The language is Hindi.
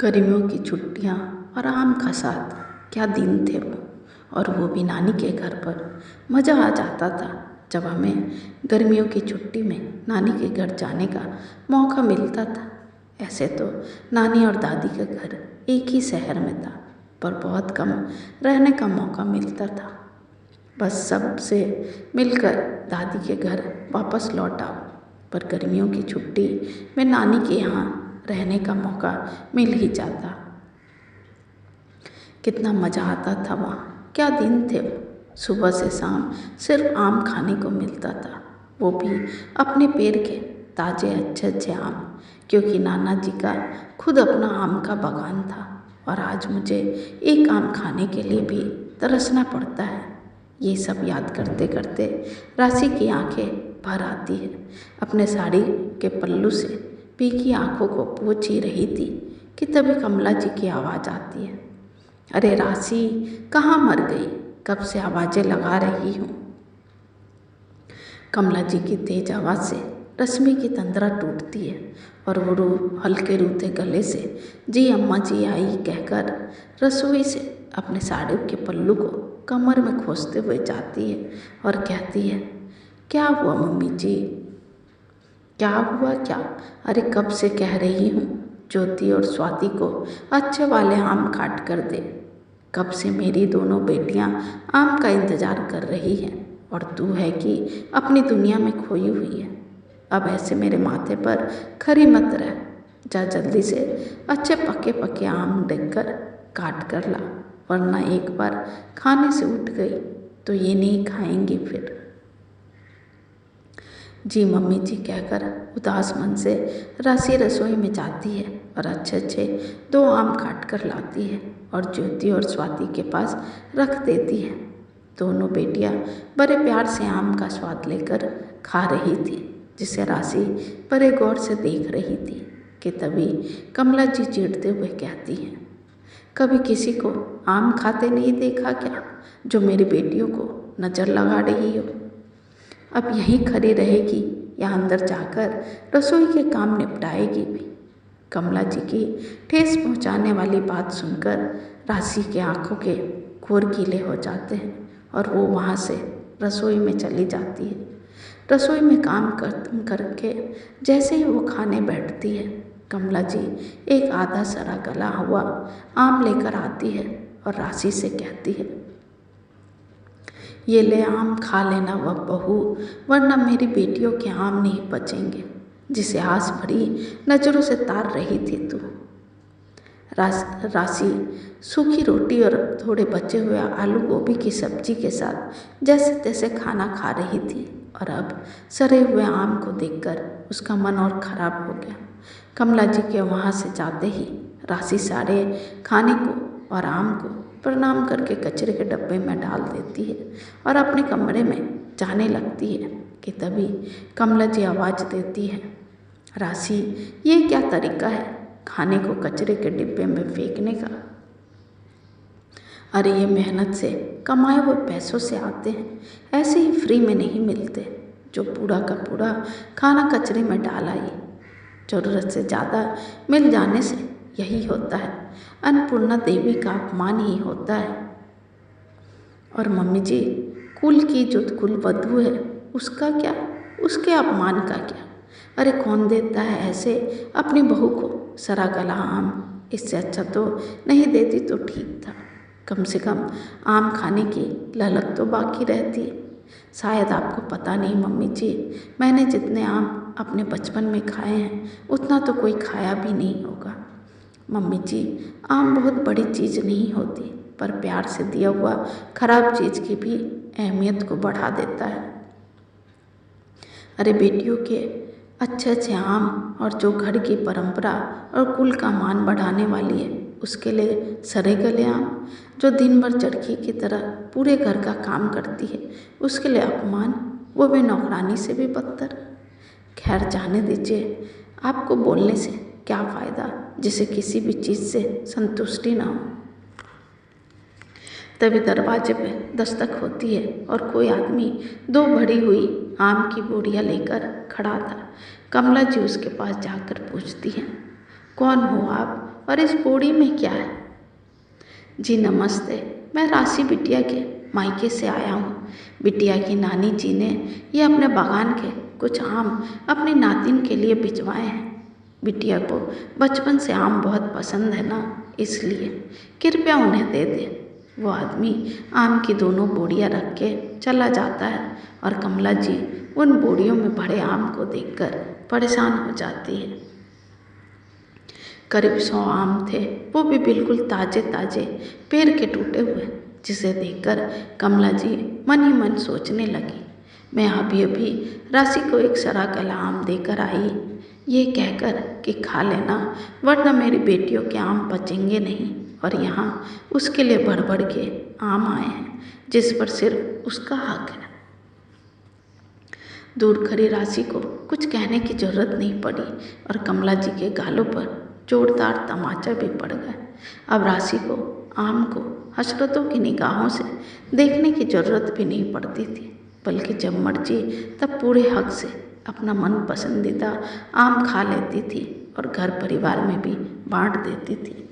गर्मियों की छुट्टियाँ और आम का साथ, क्या दिन थे वो। और वो भी नानी के घर पर। मज़ा आ जाता था जब हमें गर्मियों की छुट्टी में नानी के घर जाने का मौका मिलता था। ऐसे तो नानी और दादी का घर एक ही शहर में था, पर बहुत कम रहने का मौका मिलता था। बस सबसे मिलकर दादी के घर वापस लौट आओ। पर गर्मियों की छुट्टी में नानी के यहाँ रहने का मौका मिल ही जाता। कितना मज़ा आता था वहाँ, क्या दिन थे वो। सुबह से शाम सिर्फ आम खाने को मिलता था, वो भी अपने पेड़ के ताज़े अच्छे अच्छे आम, क्योंकि नाना जी का खुद अपना आम का बागान था। और आज मुझे एक आम खाने के लिए भी तरसना पड़ता है। ये सब याद करते करते राशि की आंखें भर आती है। अपने साड़ी के पल्लू से भीगी आंखों को पोंछ ही रही थी कि तभी कमला जी की आवाज़ आती है। अरे राशि, कहाँ मर गई? कब से आवाज़ें लगा रही हूँ। कमला जी की तेज आवाज़ से रश्मि की तंद्रा टूटती है और वो हल्के रूते गले से जी अम्मा जी आई कहकर रसोई से अपने साड़ी के पल्लू को कमर में खोसते हुए जाती है और कहती है, क्या हुआ मम्मी जी? क्या हुआ क्या? अरे कब से कह रही हूँ ज्योति और स्वाति को अच्छे वाले आम काट कर दे। कब से मेरी दोनों बेटियाँ आम का इंतज़ार कर रही हैं और तू है कि अपनी दुनिया में खोई हुई है। अब ऐसे मेरे माथे पर खरी मत रह, जा जल्दी से अच्छे पके पके आम देखकर काट कर ला, वरना एक बार खाने से उठ गई तो ये नहीं खाएंगी फिर। जी मम्मी जी कहकर उदास मन से राशि रसोई में जाती है और अच्छे अच्छे 2 आम काट कर लाती है और ज्योति और स्वाति के पास रख देती है। दोनों बेटियां बड़े प्यार से आम का स्वाद लेकर खा रही थी, जिसे राशि बड़े गौर से देख रही थी कि तभी कमला जी चिढ़ते हुए कहती हैं, कभी किसी को आम खाते नहीं देखा क्या, जो मेरी बेटियों को नज़र लगा रही हो। अब यहीं खड़ी रहेगी या अंदर जाकर रसोई के काम निपटाएगी भी। कमला जी की ठेस पहुंचाने वाली बात सुनकर राशि के आंखों के घोर गीले हो जाते हैं और वो वहाँ से रसोई में चली जाती है। रसोई में काम खत्म करके जैसे ही वो खाने बैठती है, कमला जी एक आधा सड़ा गला हुआ आम लेकर आती है और राशि से कहती है, ये ले आम खा लेना वह बहू, वरना मेरी बेटियों के आम नहीं बचेंगे, जिसे आस भरी नज़रों से तार रही थी तू। राशि सूखी रोटी और थोड़े बचे हुए आलू गोभी की सब्जी के साथ जैसे तैसे खाना खा रही थी और अब सड़े हुए आम को देखकर उसका मन और खराब हो गया। कमला जी के वहाँ से जाते ही राशि सारे खाने को और आम को प्रणाम करके कचरे के डब्बे में डाल देती है और अपने कमरे में जाने लगती है कि तभी कमला जी आवाज़ देती है, राशि, ये क्या तरीका है खाने को कचरे के डिब्बे में फेंकने का? अरे ये मेहनत से कमाए हुए पैसों से आते हैं, ऐसे ही फ्री में नहीं मिलते। जो पूरा का पूरा खाना कचरे में डाल आई, ज़रूरत से ज़्यादा मिल जाने से यही होता है, अन्नपूर्णा देवी का अपमान ही होता है। और मम्मी जी, कुल की जो कुल वधू है उसका क्या, उसके अपमान का क्या? अरे कौन देता है ऐसे अपनी बहू को सड़ा गला आम? इससे अच्छा तो नहीं देती तो ठीक था, कम से कम आम खाने की ललक तो बाकी रहती। शायद आपको पता नहीं मम्मी जी, मैंने जितने आम अपने बचपन में खाए हैं उतना तो कोई खाया भी नहीं होगा। मम्मी जी, आम बहुत बड़ी चीज़ नहीं होती, पर प्यार से दिया हुआ खराब चीज़ की भी अहमियत को बढ़ा देता है। अरे बेटियों के अच्छे अच्छे आम और जो घर की परंपरा और कुल का मान बढ़ाने वाली है, उसके लिए सड़े गले आम, जो दिन भर चरखी की तरह पूरे घर का काम करती है, उसके लिए अपमान, वो भी नौकरानी से भी बदतर। खैर जाने दीजिए, आपको बोलने से क्या फ़ायदा जिसे किसी भी चीज़ से संतुष्टि ना हो। तभी दरवाजे पे दस्तक होती है और कोई आदमी 2 भरी हुई आम की बोरियां लेकर खड़ा था। कमला जी उसके पास जाकर पूछती हैं, कौन हो आप? और इस बोरी में क्या है? जी नमस्ते, मैं राशि बिटिया के मायके से आया हूँ। बिटिया की नानी जी ने ये अपने बागान के कुछ आम अपनी नातिन के लिए भिजवाए हैं। बिटिया को बचपन से आम बहुत पसंद है ना, इसलिए कृपया उन्हें दे दे। वो आदमी आम की दोनों बोरियां रख के चला जाता है और कमला जी उन बोरियों में भरे आम को देखकर परेशान हो जाती है। करीब 100 आम थे, वो भी बिल्कुल ताजे ताजे पेड़ के टूटे हुए, जिसे देखकर कमला जी मन ही मन सोचने लगी, मैं अभी अभी राशि को एक सड़ा गला आम देकर आई, ये कहकर कि खा लेना वरना मेरी बेटियों के आम बचेंगे नहीं। और यहाँ उसके लिए भर भर के आम आए हैं जिस पर सिर्फ उसका हक है। दूर खड़ी राशि को कुछ कहने की जरूरत नहीं पड़ी और कमला जी के गालों पर जोरदार तमाचा भी पड़ गया। अब राशि को आम को हसरतों की निगाहों से देखने की जरूरत भी नहीं पड़ती थी, बल्कि जब मर्जी तब पूरे हक से अपना मन पसंदीदा आम खा लेती थी और घर परिवार में भी बांट देती थी।